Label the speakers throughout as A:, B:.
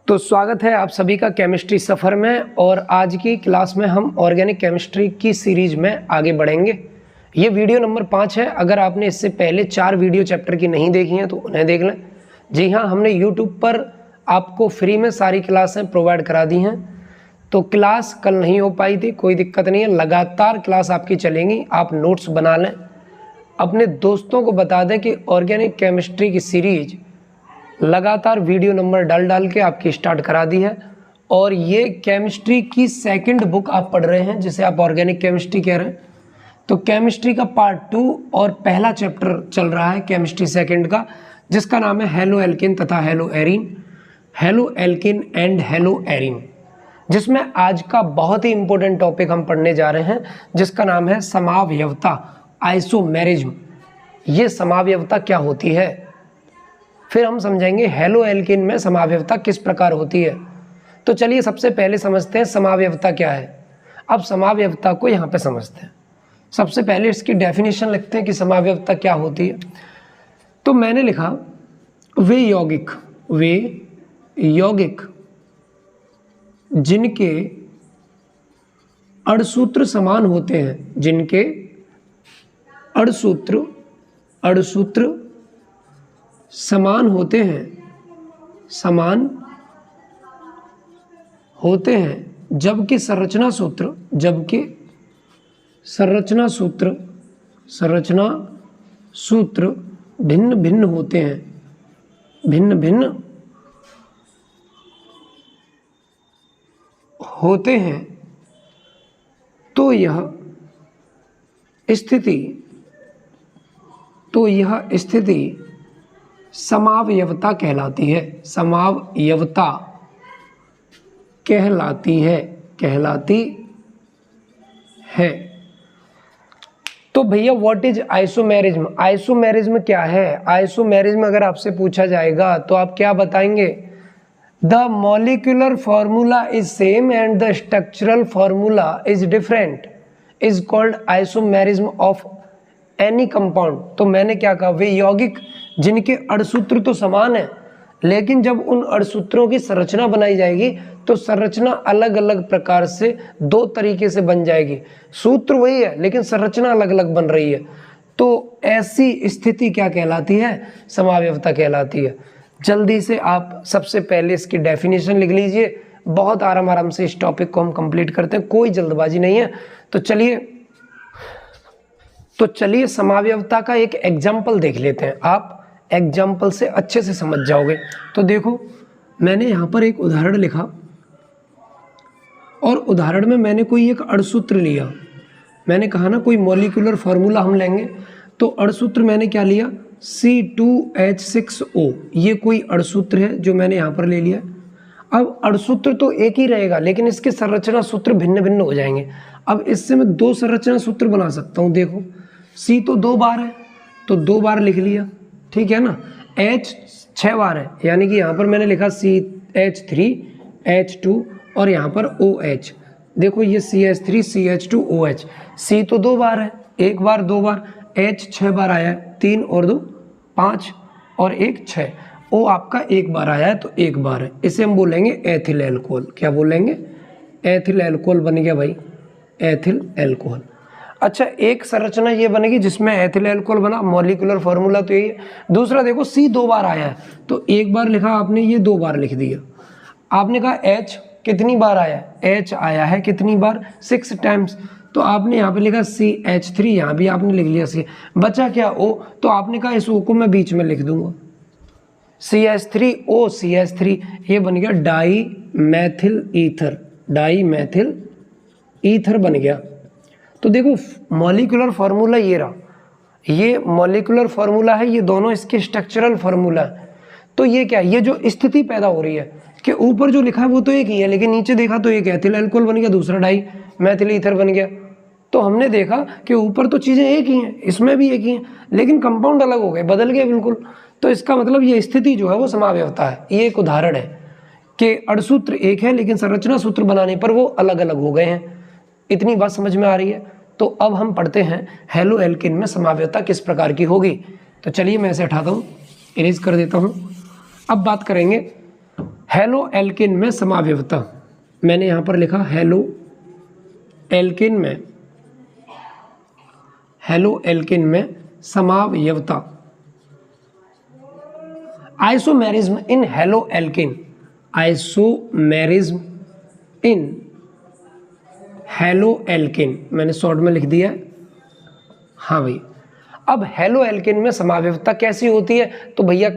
A: तो स्वागत है आप सभी का केमिस्ट्री सफ़र में। और आज की क्लास में हम ऑर्गेनिक केमिस्ट्री की सीरीज में आगे बढ़ेंगे। ये वीडियो नंबर 5 है। अगर आपने इससे पहले 4 वीडियो चैप्टर की नहीं देखी हैं तो उन्हें देख लें। जी हाँ, हमने यूट्यूब पर आपको फ्री में सारी क्लासें प्रोवाइड करा दी हैं। तो क्लास कल नहीं हो पाई थी, कोई दिक्कत नहीं है, लगातार क्लास आपकी चलेंगी। आप नोट्स बना लें, अपने दोस्तों को बता दें कि ऑर्गेनिक केमिस्ट्री की सीरीज लगातार वीडियो नंबर डाल के आपकी स्टार्ट करा दी है। और ये केमिस्ट्री की सेकंड बुक आप पढ़ रहे हैं जिसे आप ऑर्गेनिक केमिस्ट्री कह रहे हैं। तो केमिस्ट्री का पार्ट 2 और पहला चैप्टर चल रहा है केमिस्ट्री सेकंड का, जिसका नाम है हेलो एल्किन तथा hello Eren, hello Elkin and hello Eren, जिसमें आज का बहुत ही इंपॉर्टेंट टॉपिक हम पढ़ने जा रहे हैं जिसका नाम है समावयवता, आइसोमेरिज्म। ये समावयवता क्या होती है, फिर हम समझेंगे हेलो एल्किन में समावयवता किस प्रकार होती है। तो चलिए सबसे पहले समझते हैं समावयवता क्या है। अब समावयवता को यहाँ पे समझते हैं। सबसे पहले इसकी डेफिनेशन लिखते हैं कि समावयवता क्या होती है। तो मैंने लिखा वे यौगिक जिनके अणुसूत्र समान होते हैं, जिनके अणुसूत्र समान होते हैं, जबकि संरचना सूत्र भिन्न भिन्न होते हैं, तो यह स्थिति समावयवता कहलाती है। तो भैया व्हाट इज आइसोमेरिज्म? आइसोमेरिज्म क्या है? आइसोमेरिज्म अगर आपसे पूछा जाएगा तो आप क्या बताएंगे? The molecular formula is same and the structural formula is different is called isomerism of any compound. तो मैंने क्या कहा, वे यौगिक जिनके अणुसूत्र तो समान है, लेकिन जब उन अणुसूत्रों की संरचना बनाई जाएगी तो संरचना अलग अलग प्रकार से 2 तरीके से बन जाएगी। सूत्र वही है लेकिन संरचना अलग अलग बन रही है। तो ऐसी स्थिति क्या कहलाती है? समावयवता कहलाती है। जल्दी से आप सबसे पहले इसकी डेफिनेशन लिख लीजिए। बहुत आराम से इस टॉपिक को हम कंप्लीट करते हैं, कोई जल्दबाजी नहीं है। तो चलिए समावयवता का एक एग्जाम्पल देख लेते हैं। आप एग्जाम्पल से अच्छे से समझ जाओगे। तो देखो, मैंने यहाँ पर एक उदाहरण लिखा और उदाहरण में मैंने कोई एक अणुसूत्र लिया। मैंने कहा ना कोई मॉलिक्यूलर फार्मूला हम लेंगे, तो अणुसूत्र मैंने क्या लिया, C2H6O। ये कोई अणुसूत्र है जो मैंने यहाँ पर ले लिया। अब अणुसूत्र तो एक ही रहेगा लेकिन इसके संरचना सूत्र भिन्न भिन्न हो जाएंगे। अब इससे मैं 2 संरचना सूत्र बना सकता हूँ। देखो C तो 2 बार है तो 2 बार लिख लिया, ठीक है ना। H 6 बार है, यानी कि यहाँ पर मैंने लिखा CH3H2 और यहाँ पर OH। देखो ये CH3CH2OH। C तो 2 बार है, 1 बार 2 बार, H 6 बार आया है, 3 और 2 5 और 1 6। O आपका 1 बार आया है तो 1 बार है। इसे हम बोलेंगे एथिल एल्कोहल। क्या बोलेंगे? एथिल एल्कोहल बन गया भाई, एथिल एल्कोहल। अच्छा, एक संरचना ये बनेगी जिसमें एथिल एल्कोहल बना, मॉलिक्यूलर फार्मूला तो यही है। दूसरा देखो C 2 बार आया है तो 1 बार लिखा आपने, ये 2 बार लिख दिया। आपने कहा H कितनी बार आया? H आया है कितनी बार? 6 टाइम्स। तो आपने यहाँ पे लिखा CH3, यहाँ भी आपने लिख लिया C। बचा क्या? O। तो आपने कहा इस O को मैं बीच में लिख दूंगा, CH3O CH3। ये बन गया डाई मैथिल ईथर बन गया। तो देखो मॉलिक्यूलर फार्मूला ये रहा, ये मॉलिक्यूलर फार्मूला है, ये दोनों इसके स्ट्रक्चरल फार्मूला है। तो ये क्या, ये जो स्थिति पैदा हो रही है कि ऊपर जो लिखा है वो तो एक ही है लेकिन नीचे देखा तो एक एथिल एल्कोहल बन गया, दूसरा डाई मैथिल ईथर बन गया। तो हमने देखा कि ऊपर तो चीज़ें एक ही हैं, इसमें भी एक ही हैं, लेकिन कंपाउंड अलग हो गए, बदल गए बिल्कुल। तो इसका मतलब ये स्थिति जो है वो समावयवता है। ये एक उदाहरण है कि अणुसूत्र एक है लेकिन संरचना सूत्र बनाने पर वो अलग अलग हो गए हैं। इतनी बात समझ में आ रही है? तो अब हम पढ़ते हैं हेलो एल्किन में समावयवता किस प्रकार की होगी। तो चलिए मैं इसे हटाता हूँ, इरेज कर देता हूँ। अब बात करेंगे हेलो एल्किन में समावयवता, मैंने यहां पर लिखा हेलो एल्किन में समावयवता। Isomerism in haloalkane, isomerism in haloalkane, मैंने शॉर्ट में लिख दिया। हाँ भाई, अब हेलो एल्किन में समावयवता कैसी होती है? तो भैया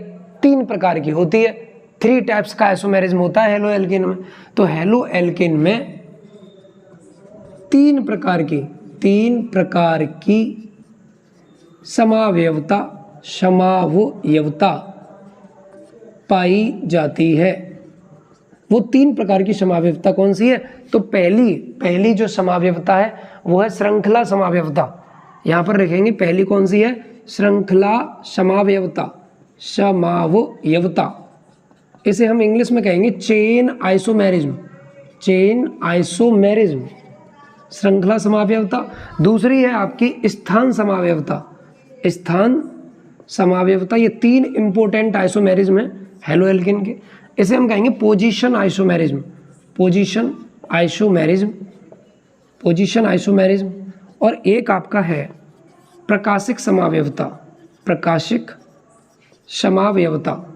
A: 3 प्रकार की होती है, 3 टाइप्स का आइसोमेरिज्म होता है हेलो एल्किन में। तो हेलो एल्किन में 3 प्रकार की समावयवता पाई जाती है। वो 3 प्रकार की समावयवता कौन सी है? तो पहली जो समावयवता है वो है श्रृंखला समावयवता। यहां पर लिखेंगे पहली कौन सी है? श्रृंखला समावयवता। इसे हम इंग्लिश में कहेंगे चेन आइसोमेरिज्म, श्रृंखला समावयवता। दूसरी है आपकी स्थान समावयवता। ये 3 इंपॉर्टेंट आइसोमेरिज्म है हेलो एल्किन के। इसे हम कहेंगे पोजीशन आइसोमेरिज्म। और एक आपका है प्रकाशिक समावयवता।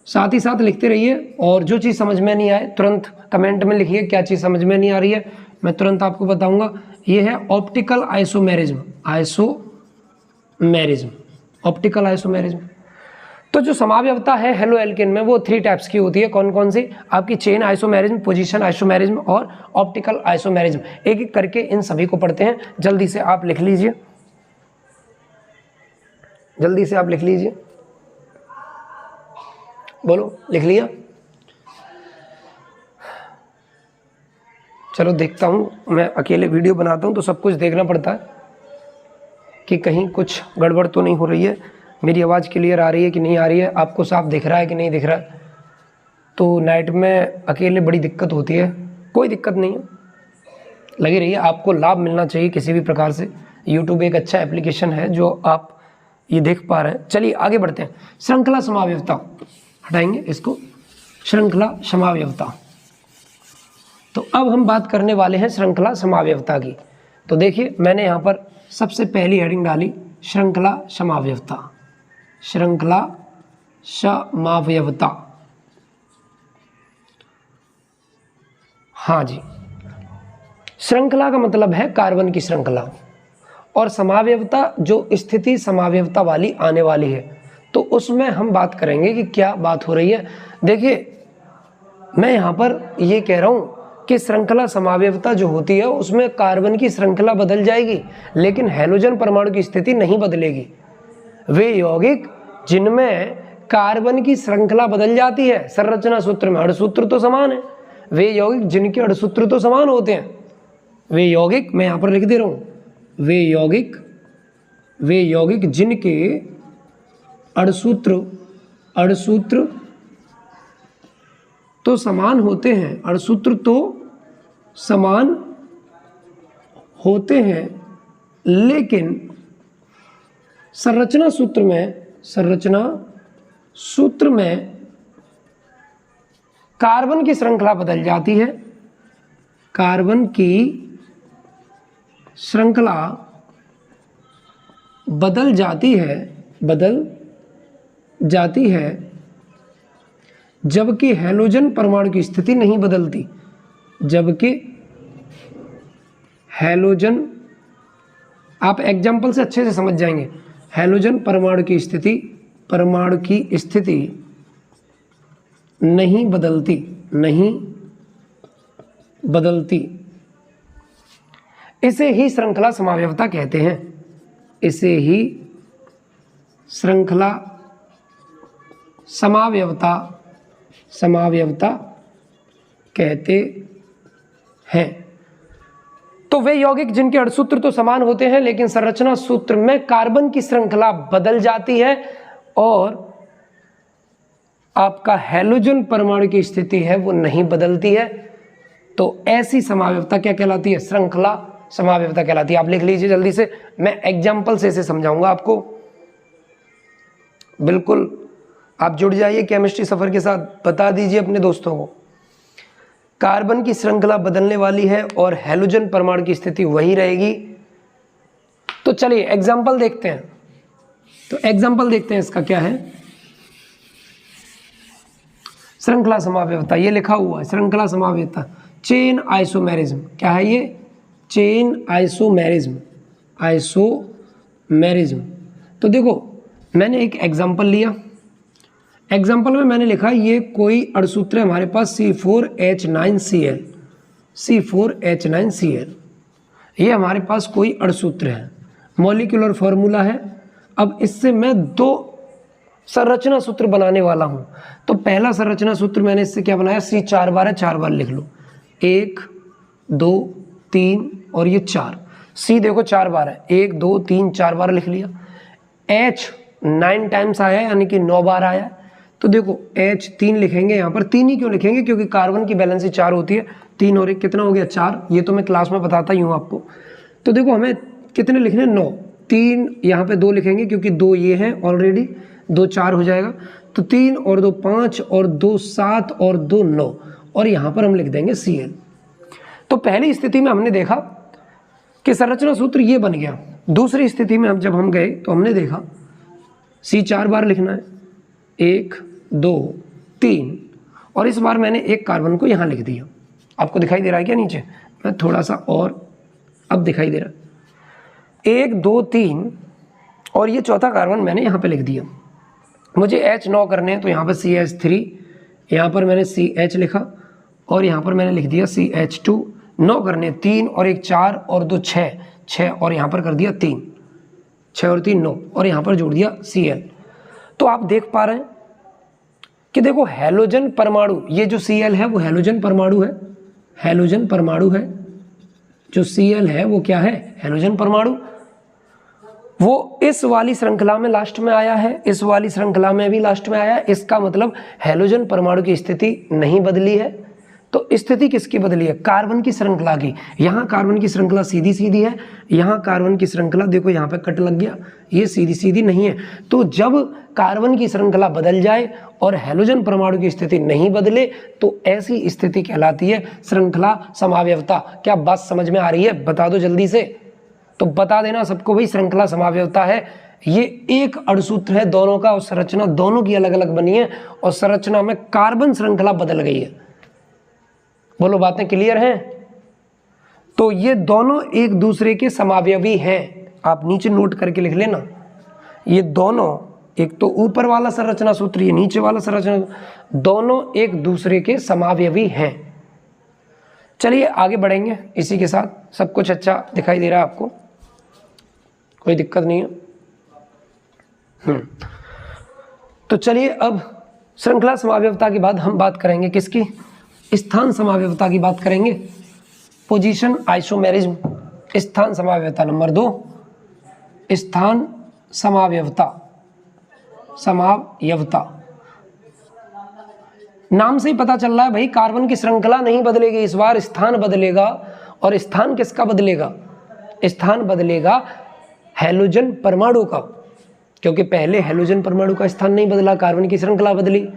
A: साथ ही साथ लिखते रहिए, और जो चीज़ समझ में नहीं आए तुरंत कमेंट में लिखिए क्या चीज़ समझ में नहीं आ रही है, मैं तुरंत आपको बताऊंगा। ये है ऑप्टिकल आइसोमेरिज्म। Optical isomerism. तो जो समावयवता है हेलो एल्किन में वो 3 टाइप्स की होती है। कौन कौन सी? आपकी चेन आइसोमेरिज्म, पोजीशन आइसोमेरिज्म और ऑप्टिकल आइसोमेरिज्म। एक एक करके इन सभी को पढ़ते हैं। जल्दी से आप लिख लीजिए, बोलो, लिख लिया? चलो देखता हूँ, मैं अकेले वीडियो बनाता हूँ तो सब कुछ देखना पड़ता है कि कहीं कुछ गड़बड़ तो नहीं हो रही है। मेरी आवाज़ क्लियर आ रही है कि नहीं आ रही है, आपको साफ दिख रहा है कि नहीं दिख रहा है। तो नाइट में अकेले बड़ी दिक्कत होती है, कोई दिक्कत नहीं है, लगी रही है। आपको लाभ मिलना चाहिए किसी भी प्रकार से। यूट्यूब एक अच्छा एप्लीकेशन है जो आप ये देख पा रहे हैं। चलिए आगे बढ़ते हैं। श्रृंखला समावयवता, हटाएंगे इसको, श्रृंखला समावयवता। तो अब हम बात करने वाले हैं श्रृंखला समावयवता की। तो देखिए मैंने यहाँ पर सबसे पहली हेडिंग डाली श्रृंखला समावयवता। हाँ जी, श्रृंखला का मतलब है कार्बन की श्रृंखला, और समावयवता जो स्थिति समावयवता वाली आने वाली है तो उसमें हम बात करेंगे कि क्या बात हो रही है। देखिए मैं यहाँ पर ये कह रहा हूँ कि श्रृंखला समावयवता जो होती है उसमें कार्बन की श्रृंखला बदल जाएगी, लेकिन हैलोजन परमाणु की स्थिति नहीं बदलेगी। वे यौगिक जिनमें कार्बन की श्रृंखला बदल जाती है, संरचना सूत्र में अणुसूत्र तो समान है, वे यौगिक जिनके अणुसूत्र तो समान होते हैं, वे यौगिक, मैं यहाँ पर लिख दे रहा हूँ, वे यौगिक जिनके अणुसूत्र तो समान होते हैं, अणुसूत्र तो समान होते हैं, लेकिन संरचना सूत्र में कार्बन की श्रृंखला बदल जाती है, कार्बन की श्रृंखला बदल जाती है, जबकि हैलोजन परमाणु की स्थिति नहीं बदलती, जबकि हैलोजन, आप एग्जाम्पल से अच्छे से समझ जाएंगे, हैलोजन परमाणु की स्थिति नहीं बदलती। इसे ही श्रृंखला समावयवता कहते हैं, इसे ही श्रृंखला समावयवता कहते हैं। तो वे यौगिक जिनके अणुसूत्र तो समान होते हैं लेकिन संरचना सूत्र में कार्बन की श्रृंखला बदल जाती है और आपका हैलोजन परमाणु की स्थिति है वो नहीं बदलती है, तो ऐसी समावयवता क्या कहलाती है? श्रृंखला समावयवता कहलाती है। आप लिख लीजिए जल्दी से, मैं एग्जाम्पल से इसे समझाऊंगा आपको, बिल्कुल आप जुड़ जाइए केमिस्ट्री सफ़र के साथ, बता दीजिए अपने दोस्तों को। कार्बन की श्रृंखला बदलने वाली है और हैलोजन परमाणु की स्थिति वही रहेगी। तो चलिए एग्जाम्पल देखते हैं। तो एग्जाम्पल देखते हैं इसका क्या है। श्रृंखला समावयवता, ये लिखा हुआ है श्रृंखला समावयवता, चेन आइसोमेरिज्म। क्या है ये? Chain isomerism, isomerism. तो देखो मैंने एक एग्जाम्पल लिया, एग्जाम्पल में मैंने लिखा ये कोई अणुसूत्र है हमारे पास C4H9Cl, C4H9Cl, ये हमारे पास कोई अणुसूत्र है, मॉलिक्यूलर फॉर्मूला है। अब इससे मैं दो संरचना सूत्र बनाने वाला हूं। तो पहला संरचना सूत्र मैंने इससे क्या बनाया, C 4 बार है, 4 बार लिख लो, 1 2 3 और ये 4। C देखो 4 बार है, 1 2 3 4 बार लिख लिया। H 9 टाइम्स आया है यानी कि 9 बार आया है। तो देखो H 3 लिखेंगे, यहाँ पर 3 ही क्यों लिखेंगे, क्योंकि कार्बन की वैलेंसी 4 होती है, 3 और 1 कितना हो गया 4। ये तो मैं क्लास में बताता ही हूँ आपको। तो देखो हमें कितने लिखने, 9, 3 यहाँ पे 2 लिखेंगे क्योंकि 2 ये हैं ऑलरेडी, 2 4 हो जाएगा। तो 3 और 2 5 और 2 7 और 2 9 और यहाँ पर हम लिख देंगे Cl। तो पहली स्थिति में हमने देखा कि संरचना सूत्र ये बन गया। दूसरी स्थिति में जब हम गए तो हमने देखा C 4 बार लिखना है, 1 2 3 और इस बार मैंने एक कार्बन को यहाँ लिख दिया। आपको दिखाई दे रहा है क्या नीचे? मैं थोड़ा सा और, अब दिखाई दे रहा है, 1 2 3 और ये चौथा कार्बन मैंने यहाँ पे लिख दिया। मुझे H9 करने हैं तो यहाँ पर CH3, यहाँ पर मैंने CH लिखा और यहाँ पर मैंने लिख दिया CH2। 9 करने, 3 और 1 4 और 2 6, 6 और यहाँ पर कर दिया 3, 6 और 3 9 और यहाँ पर जोड़ दिया Cl। तो आप देख पा रहे हैं कि देखो हैलोजन परमाणु, ये जो Cl है वो हैलोजन परमाणु है, हैलोजन परमाणु है। जो Cl है वो क्या है, हैलोजन परमाणु। वो इस वाली श्रृंखला में लास्ट में आया है, इस वाली श्रृंखला में भी लास्ट में आया है। इसका मतलब हैलोजन परमाणु की स्थिति नहीं बदली है। तो स्थिति किसकी बदली है, कार्बन की श्रृंखला की। यहाँ कार्बन की श्रृंखला सीधी सीधी है, यहाँ कार्बन की श्रृंखला देखो यहाँ पे कट लग गया, ये सीधी सीधी नहीं है। तो जब कार्बन की श्रृंखला बदल जाए और हैलोजन परमाणु की स्थिति नहीं बदले तो ऐसी स्थिति कहलाती है श्रृंखला समावयवता। क्या बात समझ में आ रही है? बता दो जल्दी से। तो बता देना सबको भाई, श्रृंखला समावयवता है, ये एक अणुसूत्र है दोनों का और संरचना दोनों की अलग अलग बनी है और संरचना में कार्बन श्रृंखला बदल गई है। बोलो बातें क्लियर हैं? तो ये दोनों एक दूसरे के समावयवी हैं। आप नीचे नोट करके लिख लेना, ये दोनों, एक तो ऊपर वाला संरचना सूत्र, ये नीचे वाला संरचना, दोनों एक दूसरे के समावयवी हैं। चलिए आगे बढ़ेंगे इसी के साथ। सब कुछ अच्छा दिखाई दे रहा है आपको, कोई दिक्कत नहीं है। तो चलिए अब श्रृंखला समावयवता के बाद हम बात करेंगे किसकी, स्थान समावयवता की बात करेंगे। पोजीशन आइसोमेरिज्म, स्थान समावयवता नंबर 2, स्थान समावयवता, समावयवता। नाम से ही पता चल रहा है भाई, कार्बन की श्रृंखला नहीं बदलेगी, इस बार स्थान बदलेगा। और स्थान किसका बदलेगा, स्थान बदलेगा हैलोजन परमाणु का, क्योंकि पहले हैलोजन परमाणु का स्थान नहीं बदला, कार्बन की श्रृंखला बदली।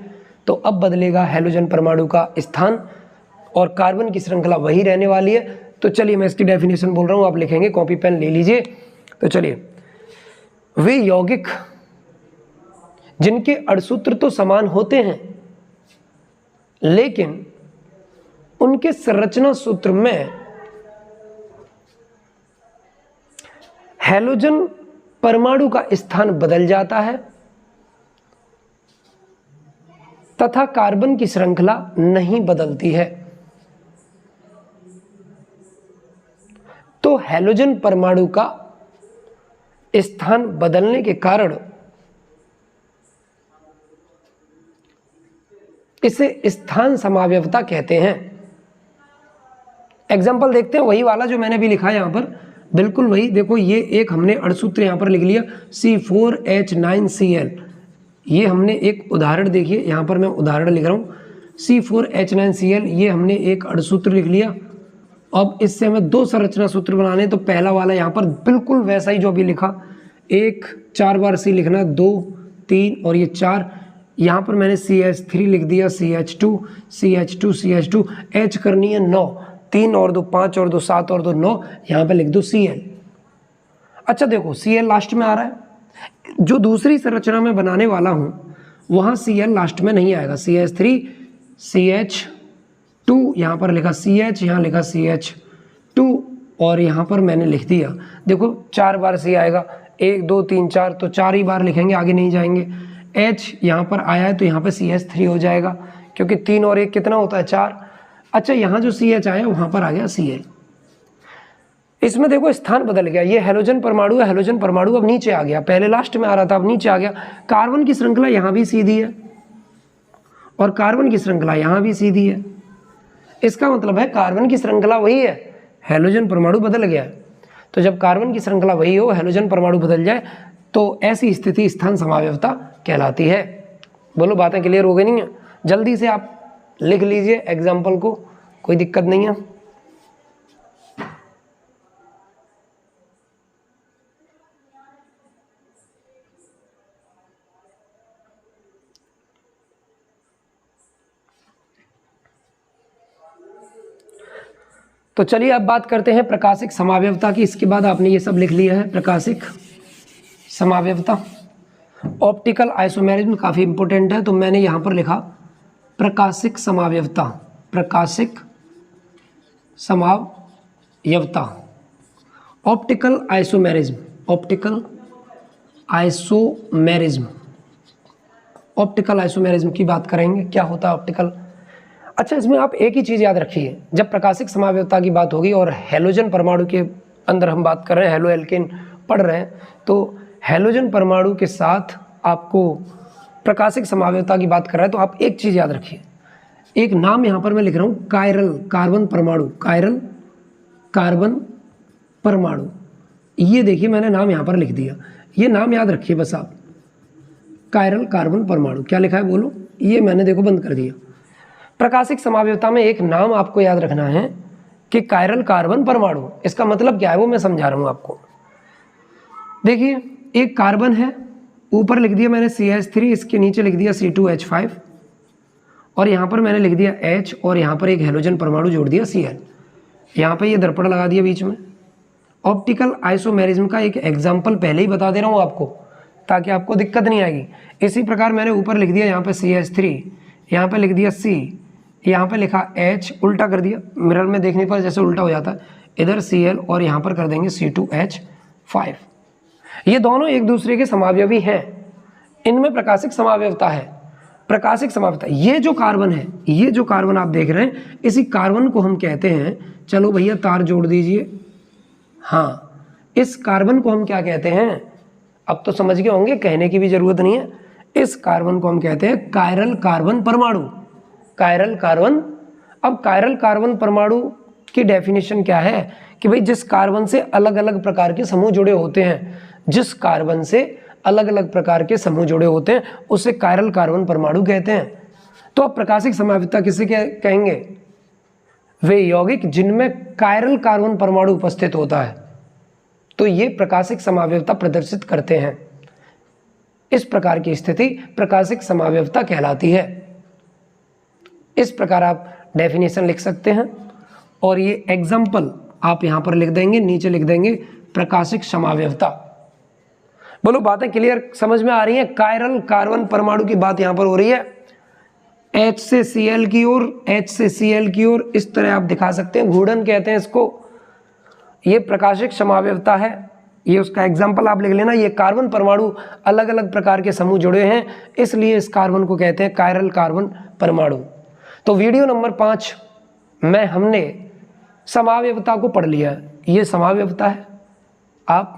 A: तो अब बदलेगा हैलोजन परमाणु का स्थान और कार्बन की श्रृंखला वही रहने वाली है। तो चलिए मैं इसकी डेफिनेशन बोल रहा हूँ, आप लिखेंगे, कॉपी पेन ले लीजिए। तो चलिए, वे यौगिक जिनके अणुसूत्र तो समान होते हैं लेकिन उनके संरचना सूत्र में हैलोजन परमाणु का स्थान बदल जाता है तथा कार्बन की श्रृंखला नहीं बदलती है, तो हैलोजन परमाणु का स्थान बदलने के कारण इसे स्थान समावयवता कहते हैं। एग्जाम्पल देखते हैं, वही वाला जो मैंने भी लिखा है यहाँ पर, बिल्कुल वही। देखो ये एक हमने अणुसूत्र यहाँ पर लिख लिया C4H9Cl, ये हमने एक उदाहरण, देखिए यहाँ पर मैं उदाहरण लिख रहा हूँ C4H9Cl, ये हमने एक अणुसूत्र लिख लिया। अब इससे हमें दो संरचना सूत्र बनाने, तो पहला वाला यहाँ पर बिल्कुल वैसा ही जो अभी लिखा, 1 4 बार C लिखना, 2 3 और ये 4, यहाँ पर मैंने CH3 लिख दिया, CH2 CH2 CH2, H करनी है 9, 3 और 2 5 और 2 7 और 2 9, यहाँ पे लिख दो Cl। अच्छा देखो Cl लास्ट में आ रहा है, जो दूसरी संरचना में बनाने वाला हूँ वहाँ Cl लास्ट में नहीं आएगा। CH3 CH2, यहाँ पर लिखा CH, यहाँ लिखा CH2 और यहाँ पर मैंने लिख दिया, देखो 4 बार C आएगा, 1 2 3 4, तो 4 ही बार लिखेंगे, आगे नहीं जाएंगे। H यहाँ पर आया है तो यहाँ पे CH3 हो जाएगा, क्योंकि 3 और 1 कितना होता है 4। अच्छा यहाँ जो CH आया वहाँ पर आ गया Cl। इसमें देखो स्थान बदल गया, ये हैलोजन परमाणु है, हैलोजन परमाणु अब नीचे आ गया, पहले लास्ट में आ रहा था अब नीचे आ गया। कार्बन की श्रृंखला यहाँ भी सीधी है और कार्बन की श्रृंखला यहाँ भी सीधी है, इसका मतलब है कार्बन की श्रृंखला वही है, हैलोजन परमाणु बदल गया है। तो जब कार्बन की श्रृंखला वही हो, हैलोजन परमाणु बदल जाए, तो ऐसी स्थिति स्थान समावयवता कहलाती है। बोलो बातें क्लियर हो गई नहीं है? जल्दी से आप लिख लीजिए एग्जाम्पल को, कोई दिक्कत नहीं है। तो चलिए अब बात करते हैं प्रकाशिक समावयवता की। इसके बाद आपने ये सब लिख लिया है, प्रकाशिक समावयवता। ऑप्टिकल आइसोमेरिज्म काफ़ी इंपॉर्टेंट है, तो मैंने यहाँ पर लिखा प्रकाशिक समावयवता, प्रकाशिक समावयवता। Optical isomerism, optical isomerism, optical isomerism की बात करेंगे, क्या होता है ऑप्टिकल। अच्छा इसमें आप एक ही चीज़ याद रखिए, जब प्रकाशिक समावयवता की बात होगी और हैलोजन परमाणु के अंदर हम बात कर रहे हैं, हेलो एल्केन पढ़ रहे हैं, तो हैलोजन परमाणु के साथ आपको प्रकाशिक समावयवता की बात कर रहा है, तो आप एक चीज़ याद रखिए, एक नाम यहाँ पर मैं लिख रहा हूँ, कायरल कार्बन परमाणु, कायरल कार्बन परमाणु। ये देखिए मैंने नाम यहाँ पर लिख दिया, ये नाम याद रखिए बस आप, कायरल कार्बन परमाणु। क्या लिखा है बोलो, ये मैंने देखो बंद कर दिया। प्रकाशिक समावयवता में एक नाम आपको याद रखना है कि कायरल कार्बन परमाणु, इसका मतलब क्या है वो मैं समझा रहा हूँ आपको। देखिए एक कार्बन है, ऊपर लिख दिया मैंने CH3, इसके नीचे लिख दिया C2H5 और यहाँ पर मैंने लिख दिया H और यहाँ पर एक हैलोजन परमाणु जोड़ दिया Cl। यहाँ पे ये दर्पण लगा दिया बीच में। ऑप्टिकल आइसोमेरिज्म का एक एग्जाम्पल पहले ही बता दे रहा हूँ आपको, ताकि आपको दिक्कत नहीं आएगी। इसी प्रकार मैंने ऊपर लिख दिया यहाँ पे CH3, यहाँ पे लिख दिया C, यहाँ पे लिखा H, उल्टा कर दिया, मिरर में देखने पर जैसे उल्टा हो जाता है, इधर Cl और यहाँ पर कर देंगे C2H5। ये दोनों एक दूसरे के समावयवी हैं, इनमें प्रकाशिक समावयवता है। प्रकाशिक समावयवता, ये जो कार्बन है, ये जो कार्बन आप देख रहे हैं, इसी कार्बन को हम कहते हैं, चलो भैया तार जोड़ दीजिए, हाँ इस कार्बन को हम क्या कहते हैं, अब तो समझ गए होंगे, कहने की भी जरूरत नहीं है। इस कार्बन को हम कहते हैं कायरल कार्बन परमाणु, कायरल कार्बन। अब कायरल कार्बन परमाणु की डेफिनेशन क्या है कि भाई जिस कार्बन से अलग अलग प्रकार के समूह जुड़े होते हैं, जिस कार्बन से अलग अलग प्रकार के समूह जुड़े होते हैं उसे कायरल कार्बन परमाणु कहते हैं। तो अब प्रकाशिक समावयवता किसे कहेंगे, वे यौगिक जिनमें कायरल कार्बन परमाणु उपस्थित होता है, तो ये प्रकाशिक समावयवता प्रदर्शित करते हैं। इस प्रकार की स्थिति प्रकाशिक समावयवता कहलाती है। इस प्रकार आप डेफिनेशन लिख सकते हैं और ये एग्जाम्पल आप यहाँ पर लिख देंगे, नीचे लिख देंगे प्रकाशिक समावयवता। बोलो बातें क्लियर समझ में आ रही हैं? कायरल कार्बन परमाणु की बात यहाँ पर हो रही है, H से Cl की ओर, H से Cl की ओर, इस तरह आप दिखा सकते हैं, घूर्णन कहते हैं इसको। ये प्रकाशिक समावयवता है, ये उसका एग्जाम्पल आप लिख लेना। ये कार्बन परमाणु अलग अलग प्रकार के समूह जुड़े हैं, इसलिए इस कार्बन को कहते हैं कायरल कार्बन परमाणु। तो वीडियो नंबर 5 में हमने समावयवता को पढ़ लिया। ये समावयवता है, आप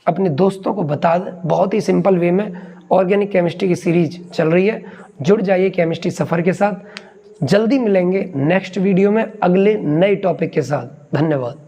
A: अपने दोस्तों को बता दें, बहुत ही सिंपल वे में ऑर्गेनिक केमिस्ट्री की सीरीज चल रही है। जुड़ जाइए केमिस्ट्री सफ़र के साथ। जल्दी मिलेंगे नेक्स्ट वीडियो में अगले नए टॉपिक के साथ। धन्यवाद।